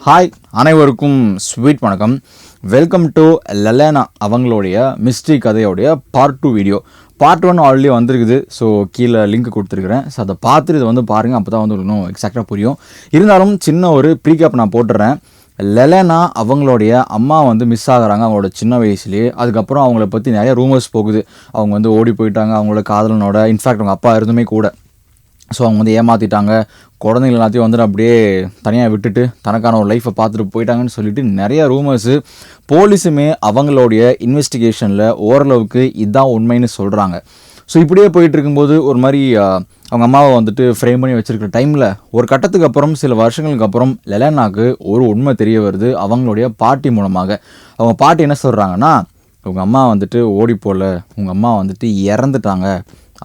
Hi அனைவருக்கும் sweet வணக்கம். Welcome to Lelena அவங்களுடைய மிஸ்ட்ரி கதையோடைய பார்ட் 2 வீடியோ. பார்ட் 1 ஆல்ரெடி வந்திருக்குது. ஸோ கீழே லிங்க் கொடுத்துருக்குறேன். ஸோ அதை பார்த்துட்டு இதை வந்து பாருங்கள். அப்போ தான் வந்து இன்னும் எக்ஸாக்டாக புரியும். இருந்தாலும் சின்ன ஒரு ப்ரீகேப் நான் போட்டுறேன். லெலேனா அவங்களுடைய அம்மா வந்து மிஸ் ஆகுறாங்க அவங்களோட சின்ன வயசுலேயே. அதுக்கப்புறம் அவங்கள பற்றி நிறைய ரூமர்ஸ் போகுது. அவங்க வந்து ஓடி போயிட்டாங்க அவங்களோட காதலனோட. இன்ஃபேக்ட் அவங்க அப்பா இருந்துமே கூட. ஸோ அவங்க வந்து ஏமாற்றிட்டாங்க. குழந்தைங்க எல்லாத்தையும் வந்துட்டு அப்படியே தனியாக விட்டுட்டு தனக்கான ஒரு லைஃப்பை பார்த்துட்டு போயிட்டாங்கன்னு சொல்லிட்டு நிறைய ரூமர்ஸு. போலீஸுமே அவங்களுடைய இன்வெஸ்டிகேஷனில் ஓரளவுக்கு இதுதான் உண்மைன்னு சொல்கிறாங்க. ஸோ இப்படியே போயிட்டு இருக்கும்போது ஒரு மாதிரி அவங்க அம்மாவை வந்துட்டு ஃப்ரேம் பண்ணி வச்சுருக்கிற டைமில் ஒரு கட்டத்துக்கு அப்புறம் சில வருஷங்களுக்கு அப்புறம் லெலேனாக்கு ஒரு உண்மை தெரிய வருது அவங்களுடைய பாட்டி மூலமாக. அவங்க பாட்டி என்ன சொல்கிறாங்கன்னா, உங்கள் அம்மா வந்துட்டு ஓடி போகல, உங்கள் அம்மா வந்துட்டு இறந்துட்டாங்க,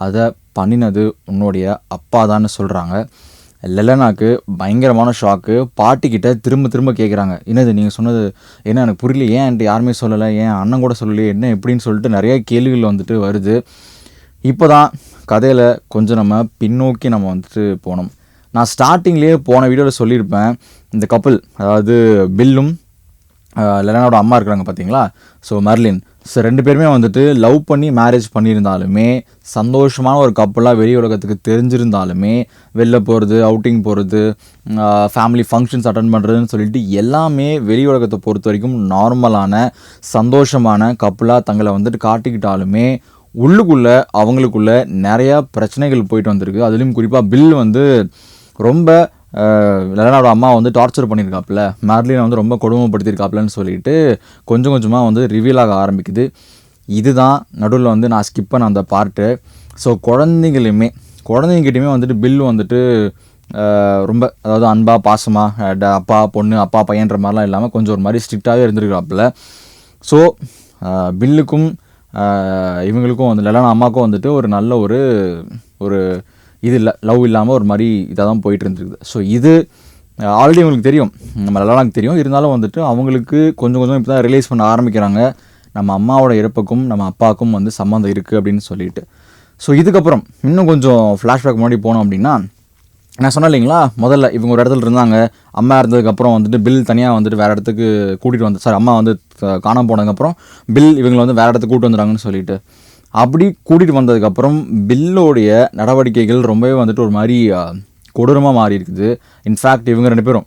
அதை பண்ணினது உன்னுடைய அப்பா தான்னு சொல்கிறாங்க. லெலேனாக்கு பயங்கரமான ஷாக்கு. பாட்டிக்கிட்ட திரும்ப திரும்ப கேட்குறாங்க, என்னது நீங்கள் சொன்னது என்ன எனக்கு புரியல, ஏன் என்கிட்ட யாருமே சொல்லலை, ஏன் அண்ணன் கூட சொல்லலையே, என்ன எப்படின்னு சொல்லிட்டு நிறைய கேள்விகள் வந்துட்டு வருது. இப்போ தான் கதையில் கொஞ்சம் நம்ம பின்னோக்கி நம்ம வந்துட்டு போனோம். நான் ஸ்டார்டிங்லேயே போன வீடியோவில் சொல்லியிருப்பேன், இந்த கப்புள் அதாவது பில்லும் லெலேனாவோட அம்மா இருக்கிறாங்க பார்த்தீங்களா, ஸோ மெர்லின். ஸோ 2 பேருமே வந்துட்டு லவ் பண்ணி மேரேஜ் பண்ணியிருந்தாலுமே, சந்தோஷமான ஒரு கப்பலாக வெளி உலகத்துக்கு தெரிஞ்சிருந்தாலுமே, வெளில போகிறது, அவுட்டிங் போகிறது, ஃபேமிலி ஃபங்க்ஷன்ஸ் அட்டன் பண்ணுறதுன்னு சொல்லிட்டு எல்லாமே வெளி உலகத்தை பொறுத்த வரைக்கும் நார்மலான சந்தோஷமான கப்பலாக தங்களை வந்துட்டு காட்டிக்கிட்டாலுமே உள்ளுக்குள்ளே அவங்களுக்குள்ள நிறையா பிரச்சனைகள் போயிட்டு வந்திருக்கு. அதுலேயும் குறிப்பாக பில் வந்து ரொம்ப லெலேனாவோட அம்மா வந்து டார்ச்சர் பண்ணியிருக்காப்புல, மெர்லினை வந்து ரொம்ப கொடுமைப்படுத்தியிருக்காப்புலன்னு சொல்லிட்டு கொஞ்சம் கொஞ்சமாக வந்து ரிவீல் ஆக ஆரம்பிக்குது. இதுதான் நடுவில் வந்து நான் ஸ்கிப் பண்ண அந்த பார்ட்டு. ஸோ குழந்தைங்கிட்டையுமே வந்துட்டு பில் வந்துட்டு ரொம்ப அதாவது அன்பா பாசமாக அப்பா பொண்ணு அப்பா பையன்ற மாதிரிலாம் இல்லாமல் கொஞ்சம் ஒரு மாதிரி ஸ்ட்ரிக்டாகவே இருந்திருக்காப்புல. ஸோ பில்லுக்கும் இவங்களுக்கும் வந்து லெலேனா அம்மாவுக்கும் வந்துட்டு ஒரு நல்ல ஒரு இது இல்லை, லவ் இல்லாமல் ஒரு மாதிரி இதாக தான் போயிட்டு இருந்துருக்குது. ஸோ இது ஆல்ரெடி இவங்களுக்கு தெரியும், நம்ம லெலேனாக்கு தெரியும். இருந்தாலும் வந்துட்டு அவங்களுக்கு கொஞ்சம் கொஞ்சம் இப்போ தான் ரிலீஸ் பண்ண ஆரம்பிக்கிறாங்க, நம்ம அம்மாவோட இறப்புக்கும் நம்ம அப்பாவுக்கும் வந்து சம்மந்தம் இருக்குது அப்படின்னு சொல்லிட்டு. ஸோ இதுக்கப்புறம் இன்னும் கொஞ்சம் ஃப்ளாஷ்பேக் முன்னாடி போனோம் அப்படின்னா, நான் சொன்னேன் இல்லைங்களா, முதல்ல இவங்க ஒரு இடத்துல இருந்தாங்க. அம்மா இருந்ததுக்கப்புறம் வந்துட்டு பில் தனியாக வந்துட்டு வேறு இடத்துக்கு கூட்டிகிட்டு வந்து அம்மா வந்து காணாமல் போனதுக்கப்புறம் பில் இவங்களை வந்து வேறு இடத்துக்கு கூப்பிட்டு வந்துடுறாங்கன்னு சொல்லிட்டு. அப்படி கூட்டிகிட்டு வந்ததுக்கப்புறம் பில்லோடைய நடவடிக்கைகள் ரொம்பவே வந்துட்டு ஒரு மாதிரி கொடூரமாக மாறி இருக்குது. இன்ஃபேக்ட் இவங்க 2 பேரும்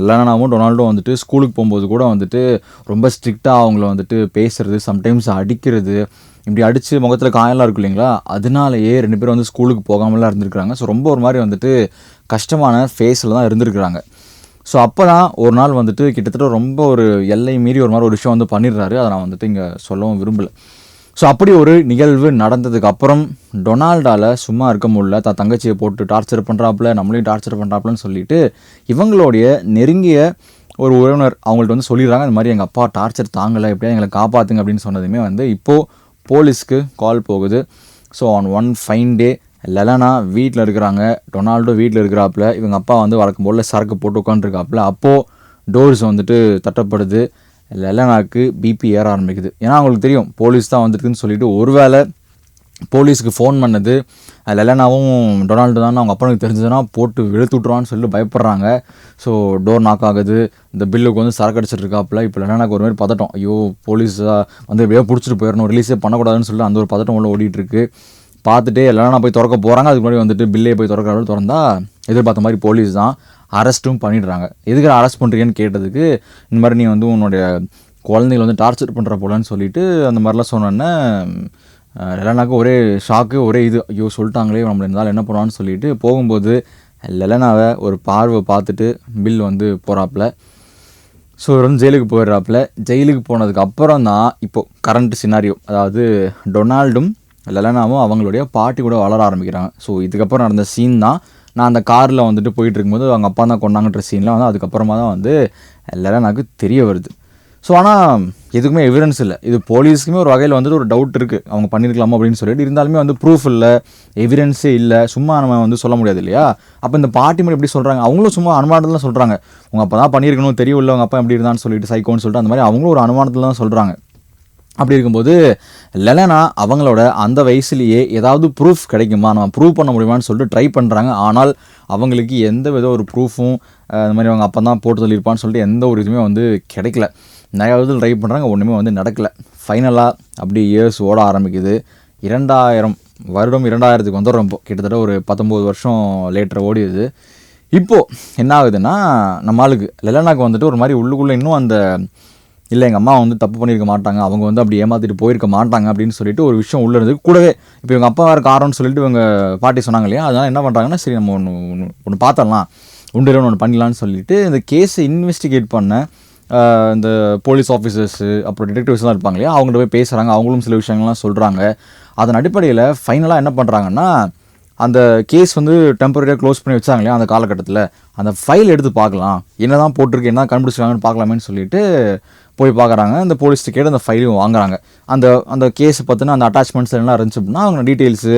லெலேனாவும் டொனால்டும் வந்துட்டு ஸ்கூலுக்கு போகும்போது கூட வந்துட்டு ரொம்ப ஸ்ட்ரிக்டாக அவங்கள வந்துட்டு பேசுகிறது, சம்டைம்ஸ் அடிக்கிறது, இப்படி அடித்து முகத்தில் காயெல்லாம் இருக்கும் இல்லைங்களா, அதனாலேயே 2 பேரும் வந்து ஸ்கூலுக்கு போகாமலாம் இருந்திருக்கிறாங்க. ஸோ ரொம்ப ஒரு மாதிரி வந்துட்டு கஷ்டமான ஃபேஸில் தான் இருந்திருக்கிறாங்க. ஸோ அப்போ தான் ஒரு நாள் வந்துட்டு கிட்டத்தட்ட ரொம்ப ஒரு எல்லை மீறி ஒரு மாதிரி ஒரு விஷயம் வந்து பண்ணிடுறாரு. அதை நான் வந்துட்டு இங்கே சொல்லவும் விரும்பலை. ஸோ அப்படி ஒரு நிகழ்வு நடந்ததுக்கப்புறம் டொனால்டால் சும்மா இருக்க முடியல. தங்கச்சியை போட்டு டார்ச்சர் பண்ணுறாப்புல, நம்மளையும் டார்ச்சர் பண்ணுறாப்புலன்னு சொல்லிட்டு இவங்களுடைய நெருங்கிய ஒரு உறவினர் அவங்கள்ட்ட வந்து சொல்லிடுறாங்க, இந்த மாதிரி எங்கள் அப்பா டார்ச்சர் தாங்கலை, எப்படியா எங்களை காப்பாற்றுங்க அப்படின்னு சொன்னதுமே வந்து இப்போது போலீஸ்க்கு கால் போகுது. So on one fine day Lelena வீட்டில் இருக்கிறாங்க, டொனால்டோ வீட்டில் இருக்கிறாப்புல, இவங்க அப்பா வந்து வழக்கம் போல் சரக்கு போட்டு உட்காந்துருக்காப்புல. அப்போது டோர்ஸ் வந்துட்டு தட்டப்படுது. லெலேனாக்கு பிபி ஏற ஆரம்பிக்குது. ஏன்னா அவங்களுக்கு தெரியும் போலீஸ் தான் வந்துருக்குன்னு சொல்லிட்டு. ஒருவேளை போலீஸுக்கு ஃபோன் பண்ணது லெலேனாவும் டொனால்டு தான் அவங்க அப்பனுக்கு தெரிஞ்சதுன்னா போட்டு வெளுத்து விட்ருவான்னு சொல்லிட்டு பயப்படுறாங்க. ஸோ டோர் நாக் ஆகுது. இந்த பில்லுக்கு வந்து சரக்கு அடிச்சிட்டு இருக்காப்புல. இப்போ லெலேனாக்கு ஒரு மாதிரி பதட்டம், ஐயோ போலீஸ் வந்து எப்படியோ பிடிச்சிட்டு போயிடணும், ரிலீஸே பண்ணக்கூடாதுன்னு சொல்லிட்டு அந்த ஒரு பதட்டம் உள்ள ஓடிட்டுருக்கு. பார்த்துட்டு லெலேனா போய் திறக்க போகிறாங்க. அதுக்கு முன்னாடி வந்துட்டு பில்லே போய் திறக்கிறாரு. திறந்தா எதிர்பார்த்த மாதிரி போலீஸ் தான், அரெஸ்ட்டும் பண்ணிடுறாங்க. எதுக்கு அரெஸ்ட் பண்ணுறீங்கன்னு கேட்டதுக்கு, இந்த மாதிரி நீ வந்து உன்னுடைய குழந்தைங்களை வந்து டார்ச்சர் பண்ணுற போலன்னு சொல்லிட்டு அந்த மாதிரிலாம் சொன்னோன்னே லெலேனாக்கு ஒரே ஷாக்கு, ஒரே இது, ஐயோ சொல்லிட்டாங்களே நம்மள இருந்தாலும் என்ன பண்ணுவான்னு சொல்லிட்டு போகும்போது லெலேனாவை ஒரு பார்வை பார்த்துட்டு பில் வந்து போகிறாப்புல. ஸோ வந்து ஜெயிலுக்கு போயிடுறாப்புல. ஜெயிலுக்கு போனதுக்கு அப்புறம் தான் இப்போது கரண்ட் சினாரியோ, அதாவது டொனால்டும் லெலேனாவும் அவங்களுடைய பாட்டி கூட வளர ஆரம்பிக்கிறாங்க. ஸோ இதுக்கப்புறம் நடந்த சீன் தான் நான் அந்த காரில் வந்துட்டு போயிட்டு இருக்கும்போது அவங்க அப்பா தான் கொண்டாங்கன்ற சீன்லாம் வந்து அதுக்கப்புறமா தான் வந்து லெலேனாக்கு தெரிய வருது. ஸோ ஆனால் எதுக்குமே எவிடன்ஸ் இல்லை. இது போலீஸுக்குமே ஒரு வகையில் வந்துட்டு ஒரு டவுட் இருக்குது, அவங்க பண்ணியிருக்கலாமா அப்படின்னு சொல்லிட்டு. இருந்தாலுமே வந்து ப்ரூஃப் இல்லை, எவிடன்ஸே இல்லை, சும்மா நம்ம வந்து சொல்ல முடியாது இல்லையா. அப்போ இந்த பாட்டி மட்டும் எப்படி சொல்கிறாங்க, அவங்களும் சும்மா அனுமானத்தில் தான் சொல்கிறாங்க, உங்கள் அப்பா தான் பண்ணியிருக்கணும், தெரியும் இல்லை உங்கள் அப்பா எப்படி இருந்தான்னு சொல்லிட்டு, சைக்கோன்னு சொல்லிட்டு அந்த மாதிரி அவங்களும் ஒரு அனுமானத்தில் தான் சொல்கிறாங்க. அப்படி இருக்கும்போது லெலனா அவங்களோட அந்த வயசுலேயே ஏதாவது ப்ரூஃப் கிடைக்குமா, நம்ம ப்ரூவ் பண்ண முடியுமான்னு சொல்லிட்டு ட்ரை பண்ணுறாங்க. ஆனால் அவங்களுக்கு எந்த வித ஒரு ப்ரூஃபும் இந்த மாதிரி அவங்க அப்போ தான் போட்டு சொல்லியிருப்பான்னு சொல்லிட்டு எந்த ஒரு இதுவுமே வந்து கிடைக்கல. நிறையா விதத்தில் ட்ரை பண்ணுறாங்க, ஒன்றுமே வந்து நடக்கலை. ஃபைனலாக அப்படி இயர்ஸ் ஓட ஆரம்பிக்குது. 2000 வந்துடுறோம். இப்போ கிட்டத்தட்ட ஒரு 19 வருஷம் லேட்டர் ஓடிடுது. இப்போது என்ன ஆகுதுன்னா, நம்ம ஆளுக்கு லெலனாக்கு வந்துட்டு ஒரு மாதிரி உள்ளுக்குள்ளே இன்னும் அந்த இல்லை எங்கள் அம்மா வந்து தப்பு பண்ணியிருக்க மாட்டாங்க, அவங்க வந்து அப்படி ஏமாற்றிட்டு போயிருக்க மாட்டாங்க அப்படின்னு சொல்லிட்டு ஒரு விஷயம் உள்ளே இருந்து கூடவே இப்போ இவங்க அப்பா வேறு காரம்னு சொல்லிட்டு இவங்க பாட்டி சொன்னாங்க இல்லையா, அதனால் என்ன பண்ணுறாங்கன்னா, சரி நம்ம ஒன்று பார்த்தரலாம், உண்டு ஒன்று பண்ணிடலான்னு சொல்லிட்டு இந்த கேஸை இன்வெஸ்டிகேட் பண்ண இந்த போலீஸ் ஆஃபீஸர்ஸு அப்புறம் டிடெக்டிவ்ஸ்லாம் இருப்பாங்க இல்லையா, அவங்கள்ட்ட போய் பேசுகிறாங்க. அவங்களும் சில விஷயங்கள்லாம் சொல்கிறாங்க. அதன் அடிப்படையில் ஃபைனலாக என்ன பண்ணுறாங்கன்னா, அந்த கேஸ் வந்து டெம்பரரியாக க்ளோஸ் பண்ணி வச்சாங்க இல்லையா அந்த காலகட்டத்தில், அந்த ஃபைல் எடுத்து பார்க்கலாம், என்ன தான் போட்டிருக்கு, என்ன கண்டுபிடிச்சிருக்காங்கன்னு பார்க்கலாமேன்னு சொல்லிட்டு போய் பார்க்குறாங்க. அந்த போலீஸ் கேட்டு அந்த ஃபைலையும் வாங்குறாங்க. அந்த கேஸை பற்றின அந்த அட்டாச்மெண்ட்ஸ் எல்லாம் இருந்துச்சு அப்படின்னா அவங்க டீட்டெயில்ஸு,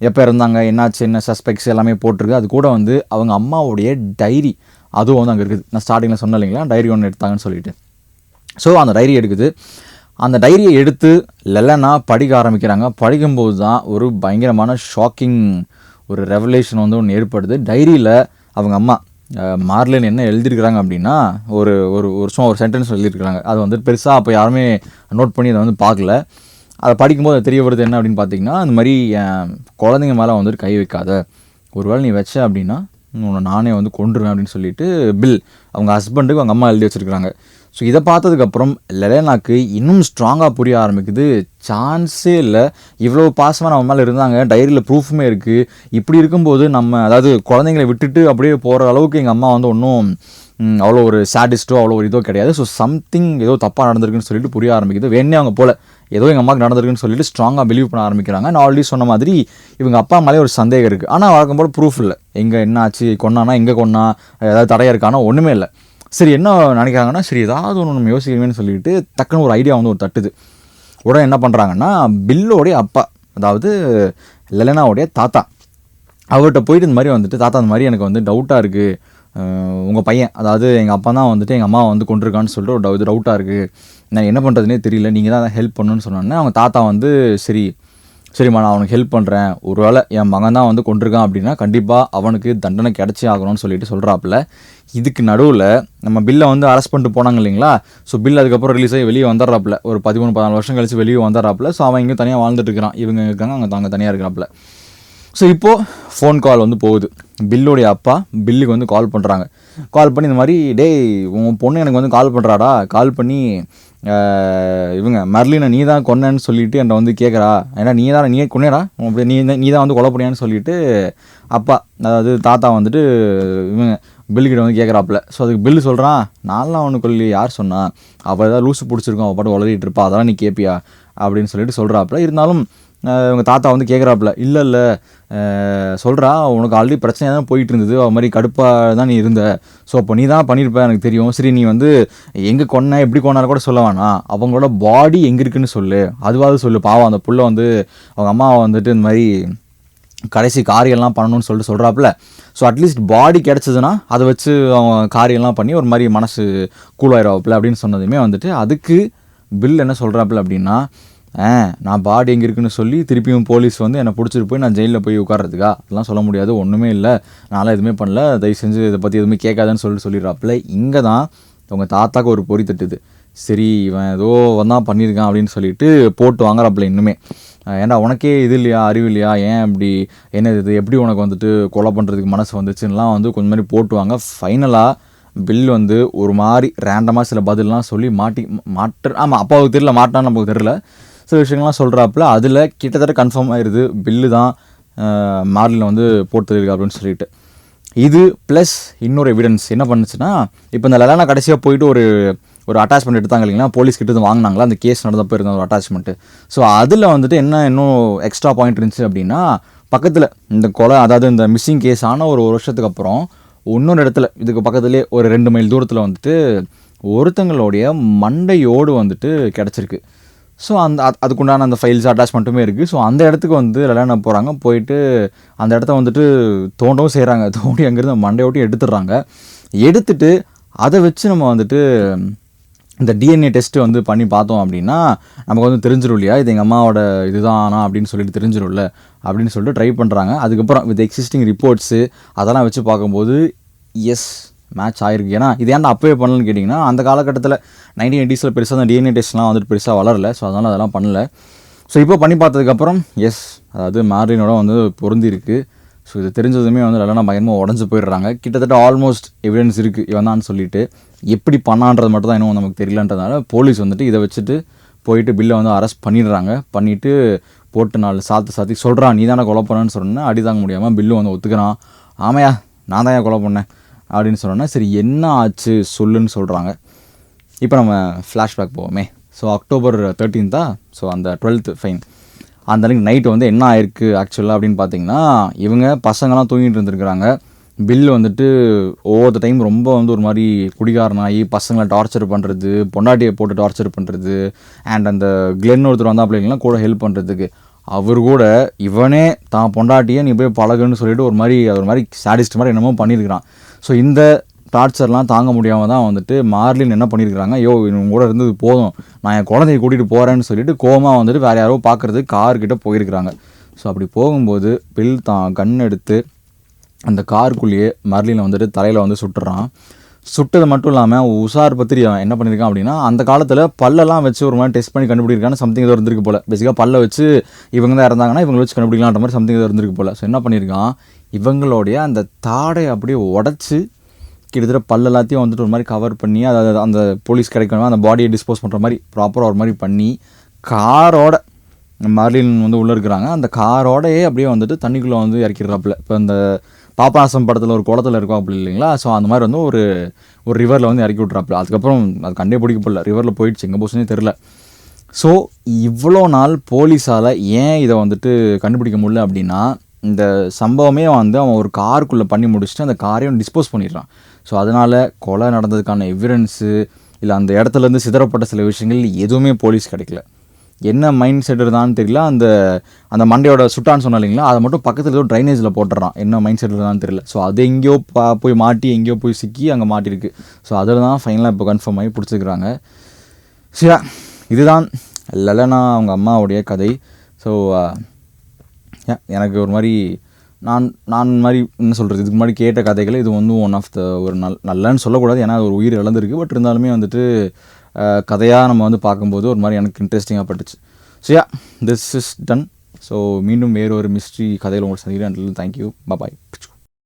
எப்போ இருந்தாங்க, என்னாச்சு, என்ன சஸ்பெக்ட்ஸ் எல்லாமே போட்டிருக்கு. அது கூட வந்து அவங்க அம்மாவுடைய டைரி அதுவும் வந்து அங்கே இருக்குது. நான் ஸ்டார்டிங்கில் சொன்னேன் இல்லைங்களா, டைரி ஒன்று எடுத்தாங்கன்னு சொல்லிட்டு. ஸோ அந்த டைரி எடுக்குது. அந்த டைரியை எடுத்து லெலனா படிக்க ஆரம்பிக்கிறாங்க. படிக்கும்போது தான் ஒரு பயங்கரமான ஷாக்கிங் ஒரு ரெவலேஷன் வந்து ஒன்று ஏற்படுது. டைரியில் அவங்க அம்மா மார்லின் என்ன எழுதியிருக்கிறாங்க அப்படின்னா, ஒரு ஒரு சும்மா ஒரு சென்டென்ஸ் எழுதியிருக்கிறாங்க. அது வந்து பெருசாக அப்போ யாருமே நோட் பண்ணி அதை வந்து பார்க்கல. அதை படிக்கும்போது அது தெரிய வருது என்ன அப்படின்னு பார்த்தீங்கன்னா, இந்த மாதிரி குழந்தைங்க மேலே வந்துட்டு கை வைக்காத, ஒருவேளை நீ வச்ச அப்படின்னா உன்னை நானே வந்து கொண்டுருவேன் அப்படின்னு சொல்லிட்டு பில் அவங்க ஹஸ்பண்டுக்கு அவங்க அம்மா எழுதி வச்சுருக்கிறாங்க. ஸோ இதை பார்த்ததுக்கப்புறம் லெலனாக்கு இன்னும் ஸ்ட்ராங்காக புரிய ஆரம்பிக்குது. சான்ஸே இல்லை, இவ்வளோ பாசமாக நம்ம மேலே இருந்தாங்க, டைரியில் ப்ரூஃபுமே இருக்குது, இப்படி இருக்கும்போது நம்ம அதாவது குழந்தைங்களை விட்டுட்டு அப்படியே போகிற அளவுக்கு எங்கள் அம்மா வந்து ஒன்றும் அவ்வளோ ஒரு சேடிஸ்ட்டோ அவ்வளோ ஒரு இதோ கிடையாது. ஸோ சம்திங் ஏதோ தப்பாக நடந்திருக்குன்னு சொல்லிட்டு புரிய ஆரம்பிக்குது. வேணே அவங்க போல் ஏதோ எங்கள் அம்மாவுக்கு நடந்திருக்குன்னு சொல்லிட்டு ஸ்ட்ராங்காக பிலீவ் பண்ண ஆரம்பிக்கிறாங்க. நான் ஆல்ரெடி சொன்ன மாதிரி இவங்க அப்பா மேலே ஒரு சந்தேகம் இருக்குது. ஆனால் வழக்கம் போல் ப்ரூஃப் இல்லை. எங்கே என்ன ஆச்சு, கொன்னானா, எங்கே கொன்னா, ஏதாவது தடையாக இருக்கானா, ஒன்றுமே இல்லை. சரி என்ன நினைக்கிறாங்கன்னா, சரி ஏதாவது ஒன்று நம்ம யோசிக்கணும்னு சொல்லிட்டு டக்குன்னு ஒரு ஐடியா வந்து ஒரு தட்டுது. உடனே என்ன பண்ணுறாங்கன்னா, பில்லோடைய அப்பா, அதாவது லெலனாவுடைய தாத்தா, அவர்கிட்ட போயிட்டு இந்த மாதிரி வந்துட்டு, தாத்தா இந்த மாதிரி எனக்கு வந்து டவுட்டாக இருக்குது, உங்கள் பையன் அதாவது எங்கள் அப்பா தான் வந்துட்டு எங்கள் அம்மா வந்து கொண்டிருக்கான்னு சொல்லிட்டு ஒரு டவுட்டாக இருக்குது, நான் என்ன பண்ணுறதுனே தெரியல, நீங்கள் தான் ஹெல்ப் பண்ணணும்னு சொன்னோன்னே அவங்க தாத்தா வந்து சரிம்மா நான் அவனுக்கு ஹெல்ப் பண்ணுறேன், ஒரு வேளை என் மகன் தான் வந்து கொண்டிருக்கான் அப்படின்னா கண்டிப்பாக அவனுக்கு தண்டனை கிடச்சி ஆகணும்னு சொல்லிட்டு சொல்கிறாப்புல. இதுக்கு நடுவில் நம்ம பில்லை வந்து அரெஸ்ட் பண்ணிட்டு போனாங்க இல்லைங்களா, ஸோ பில் அதுக்கப்புறம் ரிலீஸ் ஆகி வெளியே வந்துடுறாப்புல, ஒரு 13-14 வருஷம் கழிச்சு வெளியே வந்துடுறாப்புல. ஸோ அவன் இங்கே தனியாக வாழ்ந்துட்டு இருக்கிறான், இவங்க இருக்காங்க அங்கே தனியாக இருக்கிறாப்புல. ஸோ இப்போது ஃபோன் கால் வந்து போகுது. பில்லுடைய அப்பா பில்லுக்கு வந்து கால் பண்ணுறாங்க. கால் பண்ணி இந்த மாதிரி, டேய் உன் பொண்ணு எனக்கு வந்து கால் பண்ணுறாடா, கால் பண்ணி இவங்க மர்லினை நீ தான் கொன்னேன்னு சொல்லிட்டு என்கிட்ட வந்து கேட்குறா, ஏன்னா நீயே கொன்னேடா, அப்படி நீ தான் வந்து கொலை பண்ணியான்னு சொல்லிட்டு அப்பா அதாவது தாத்தா வந்துட்டு இவங்க பில்லுக்கிட்ட வந்து கேட்குறாப்புல. ஸோ அதுக்கு பில்லு சொல்கிறான், நான்லாம் அவனுக்கு கொல்லி, யார் சொன்னா, அவள் ஏதாவது லூசு பிடிச்சிருக்கோம், அவள் பாட்டு உளறிட்டு இருப்பா, அதெல்லாம் நீ கேட்பியா அப்படின்னு சொல்லிட்டு சொல்கிறாப்புல. இருந்தாலும் இவங்க தாத்தா வந்து கேட்குறாப்புல, இல்லை சொல்கிறா, உனக்கு ஆல்ரெடி பிரச்சனையாக தான் போயிட்டு இருந்தது, அது மாதிரி கடுப்பாக தான் நீ இருந்த, ஸோ அப்போ நீ தான் பண்ணியிருப்ப எனக்கு தெரியும், சரி நீ வந்து எங்கே கொன்ன எப்படி கொண்டாலும் கூட சொல்ல வேணாம், அவங்களோட பாடி எங்கே இருக்குன்னு சொல்லு, அதுவாவது சொல்லு, பாவம் அந்த புள்ள வந்து அவங்க அம்மாவை வந்துட்டு இந்த மாதிரி கடைசி காரியெல்லாம் பண்ணணும்னு சொல்லிட்டு சொல்கிறாப்புல. ஸோ அட்லீஸ்ட் பாடி கிடச்சிதுன்னா அதை வச்சு அவங்க காரியெல்லாம் பண்ணி ஒரு மாதிரி மனசு கூலாயிராப்புல அப்படின்னு சொன்னதுமே வந்துட்டு அதுக்கு பில் என்ன சொல்கிறாப்புல அப்படின்னா, நான் பாடி எங்கே இருக்குன்னு சொல்லி திருப்பியும் போலீஸ் வந்து என்னை பிடிச்சிட்டு போய் நான் ஜெயிலில் போய் உட்கார்றதுக்கா, அதெல்லாம் சொல்ல முடியாது, ஒன்றுமே இல்லை, நான்லாம் எதுவுமே பண்ணல, தயவு செஞ்சு இதை பற்றி எதுவுமே கேட்காதுன்னு சொல்லிடுறாப்புல. இங்கே தான் உங்கள் தாத்தாக்கு ஒரு பொறி தட்டுது. சரி இவன் ஏதோ வந்தான் பண்ணியிருக்கான் அப்படின்னு சொல்லிட்டு போட்டு வாங்குறாப்புல இன்னுமே. ஏன்னா உனக்கே இது இல்லையா, அறிவு இல்லையா, ஏன் இப்படி என்ன இது, எப்படி உனக்கு வந்துட்டு கொலை பண்ணுறதுக்கு மனசு வந்துச்சுன்னெலாம் வந்து கொஞ்சம் மாதிரி போட்டுவாங்க. ஃபைனலாக பில் வந்து ஒரு மாதிரி ரேண்டமாக சில பதிலெலாம் சொல்லி ஆமாம் அப்பாவுக்கு தெரியல, மாட்டான்னு நமக்கு தெரியல, சில விஷயங்கள்லாம் சொல்கிறாப்புல. அதில் கிட்டத்தட்ட கன்ஃபார்ம் ஆயிடுது பில்லு தான் மார்லினை வந்து போட்டுருக்கு அப்படின்னு சொல்லிட்டு. இது ப்ளஸ் இன்னொரு எவிடன்ஸ் என்ன பண்ணுச்சுன்னா, இப்போ இந்த லெலனா கடைசியாக போயிட்டு ஒரு அட்டாச்மெண்ட் எடுத்தாங்க இல்லைங்களா, போலீஸ் கிட்ட இருந்து வாங்கினாங்களா, அந்த கேஸ் நடந்தப்போ இருந்த ஒரு அட்டாச்மெண்ட்டு. ஸோ அதில் வந்துட்டு என்ன இன்னும் எக்ஸ்ட்ரா பாயிண்ட் இருந்துச்சு அப்படின்னா, பக்கத்தில் இந்த கொலை அதாவது இந்த மிஸ்ஸிங் கேஸ் ஆன ஒரு வருஷத்துக்கு அப்புறம் இன்னொரு இடத்துல இதுக்கு பக்கத்துலேயே ஒரு 2 மைல் தூரத்தில் வந்துட்டு ஒருத்தங்களுடைய மண்டையோடு வந்துட்டு கிடச்சிருக்கு. ஸோ அதுக்குண்டான அந்த ஃபைல்ஸ் அட்டாச்மெண்ட்டுமே இருக்குது. ஸோ அந்த இடத்துக்கு வந்து லெலனா போகிறாங்க. போயிட்டு அந்த இடத்த வந்துட்டு தோண்டவும் செய்கிறாங்க. தோண்டி அங்கேருந்து மண்டையோட்டி எடுத்துடுறாங்க. எடுத்துட்டு அதை வச்சு நம்ம வந்துட்டு இந்த டிஎன்ஏ டெஸ்ட்டு வந்து பண்ணி பார்த்தோம் அப்படின்னா நமக்கு வந்து தெரிஞ்சிடும் இல்லையா, இது எங்கள் அம்மாவோட இதுதானா அப்படின்னு சொல்லிட்டு தெரிஞ்சிடும்ல அப்படின்னு சொல்லிட்டு ட்ரை பண்ணுறாங்க. அதுக்கப்புறம் வித் எக்ஸிஸ்டிங் ரிப்போர்ட்ஸு அதெல்லாம் வச்சு பார்க்கும்போது எஸ் மேட்ச் ஆயிருக்கு. ஏன்னா இது ஏன்டா அப்போவே பண்ணலன்னு கேட்டிங்கன்னா, அந்த காலகட்டத்தில் 1980s பெருசாக அந்த டிஎன்ஏ டெஸ்ட்லாம் வந்துட்டு பெருசாக வளரல. ஸோ அதனால் அதெல்லாம் பண்ணல. ஸோ இப்போ பண்ணி பார்த்ததுக்கப்புறம் எஸ், அதாவது மேர்லினோட வந்து பொருந்தி இருக்குது. ஸோ இது தெரிஞ்சதுமே வந்து லெலனா பயங்கரமாக உடஞ்சி போயிடுறாங்க. கிட்டத்தட்ட ஆல்மோஸ்ட் எவிடன்ஸ் இருக்குது இவன் தான் சொல்லிட்டு, எப்படி பண்ணான்றது மட்டும் தான் இன்னும் நமக்கு தெரியலன்றதுனால போலீஸ் வந்துட்டு இதை வச்சுட்டு போயிட்டு பில்லை வந்து அரெஸ்ட் பண்ணிடுறாங்க. பண்ணிவிட்டு போட்டு 4 சாத்தி சொல்கிறான், நீ தானே கொலை பண்ணேன்னு சொன்னேன். அடி தாங்க முடியாமல் பில்லு வந்து ஒத்துக்கிறான். ஆமையா நான் தான் கொலை பண்ணேன் அப்படின்னு சொன்னோன்னா, சரி என்ன ஆச்சு சொல்லுன்னு சொல்கிறாங்க. இப்போ நம்ம ஃப்ளாஷ்பேக் போவோமே. ஸோ October 13th, ஸோ அந்த 12th ஃபைன் அந்த அன்றைக்கி நைட்டு வந்து என்ன ஆயிருக்கு ஆக்சுவலாக அப்படின்னு பார்த்தீங்கன்னா, இவங்க பசங்களாம் தூங்கிட்டு இருந்துருக்குறாங்க. பில் வந்துட்டு ஒவ்வொரு டைம் ரொம்ப வந்து ஒரு மாதிரி குடிகாரனாகி பசங்களை டார்ச்சர் பண்ணுறது, பொண்டாட்டியை போட்டு டார்ச்சர் பண்ணுறது, அண்ட் அந்த கிளென் ஒருத்தர் வந்தா பிள்ளைங்களாம் கூட ஹெல்ப் பண்ணுறதுக்கு அவர் கூட இவனே தான் பொண்டாட்டியை நீ போய் பழகுன்னு சொல்லிட்டு ஒரு மாதிரி சாடிஸ்ட் மாதிரி என்னமோ பண்ணியிருக்கிறான். ஸோ இந்த டார்ச்சர்லாம் தாங்க முடியாமல் தான் வந்துட்டு மார்லின் என்ன பண்ணியிருக்கிறாங்க, ஐயோ இவங்க கூட இருந்தது போதும், நான் என் குழந்தைய கூட்டிகிட்டு போகிறேன்னு சொல்லிட்டு கோவமாக வந்துட்டு வேறு யாரோ பார்க்குறது கார்கிட்ட போயிருக்கிறாங்க. ஸோ அப்படி போகும்போது பில் தான் கன் எடுத்து அந்த காருக்குள்ளேயே மர்லினை வந்துட்டு தலையில் வந்து சுட்டுறான். சுட்டது மட்டும் இல்லாமல் உஷார் பத்திரி என்ன பண்ணியிருக்கான் அப்படின்னா, அந்த காலத்தில் பல்லெல்லாம் வச்சு ஒரு மாதிரி டெஸ்ட் பண்ணி கண்டுபிடிக்கிறான்னு சம்திங் ஏதோ இருந்திருக்கு போல். பேசிக்காக பல்ல வச்சு இவங்க தான் இறந்தாங்கன்னா இவங்களை வச்சு கண்டுபிடிக்கலான்ற மாதிரி சம்திங் ஏதோ இருந்திருக்கு போல். ஸோ என்ன பண்ணியிருக்கான், இவங்களுடைய அந்த தாடை அப்படியே உடச்சி கிட்டத்தட்ட பல் எல்லாத்தையும் வந்துட்டு ஒரு மாதிரி கவர் பண்ணி, அதாவது அந்த போலீஸ் கிடைக்கணும் அந்த பாடியை டிஸ்போஸ் பண்ணுற மாதிரி ப்ராப்பராக ஒரு மாதிரி பண்ணி காரோட மர்லின் வந்து உள்ளே இருக்கிறாங்க. அந்த காரோடையே அப்படியே வந்துட்டு தண்ணிக்குள்ளே வந்து இறக்கிடுறாப்புல. இப்போ இந்த பாபநாசம் படத்தில் ஒரு குளத்தில் இருக்கும் அப்படி இல்லைங்களா, ஸோ அந்த மாதிரி வந்து ஒரு ரிவரில் வந்து இறக்கி விட்றாப்புல. அதுக்கப்புறம் அது கண்டே பிடிக்கப்படல, ரிவரில் போயிடுச்சு, எங்கே போச்சுன்னே தெரில. ஸோ இவ்வளோ நாள் போலீஸால் ஏன் இதை வந்துட்டு கண்டுபிடிக்க முடியல அப்படின்னா, இந்த சம்பவமே வந்து அவன் ஒரு காருக்குள்ளே பண்ணி முடிச்சுட்டு அந்த காரையும் டிஸ்போஸ் பண்ணிடுறான். ஸோ அதனால் கொலை நடந்ததுக்கான எவிடன்ஸு இல்லை அந்த இடத்துலேருந்து சிதறப்பட்ட சில விஷயங்கள் எதுவுமே போலீஸ் கிடைக்கல. என்ன மைண்ட் செட் இருந்தான்னு தெரியல. அந்த மண்டையோட சுட்டான்னு சொன்ன இல்லைங்களா, அதை மட்டும் பக்கத்தில் ஏதோ ட்ரைனேஜில் போட்டுறான். என்ன மைண்ட் செட் இருந்தான்னு தெரியல. ஸோ அது எங்கேயோ போய் மாட்டி எங்கேயோ போய் சிக்கி அங்கே மாட்டிருக்கு. ஸோ அதில் தான் ஃபைனலாக இப்போ கன்ஃபார்ம் ஆகி பிடிச்சிருக்கிறாங்க. ஸோ இதுதான் லெலனா அவங்க அம்மாவுடைய கதை. ஸோ எனக்கு ஒரு மாதிரி நான் மாதிரி என்ன சொல்கிறது, இதுக்கு முன்னாடி கேட்ட கதைகள் இது வந்து ஒன் ஆஃப் த ஒரு நல்லன்னு சொல்லக்கூடாது, ஏன்னா அது ஒரு உயிர் இழந்திருக்கு. பட் இருந்தாலுமே வந்துட்டு கதையாக நம்ம வந்து பார்க்கும்போது ஒரு மாதிரி எனக்கு இன்ட்ரெஸ்டிங்காக பட்டுச்சு. So this is done. So மீண்டும் வேறு ஒரு மிஸ்ட்ரி கதையில் உங்களுக்கு சந்திக்கிறேன். தேங்க்யூ, பாய்.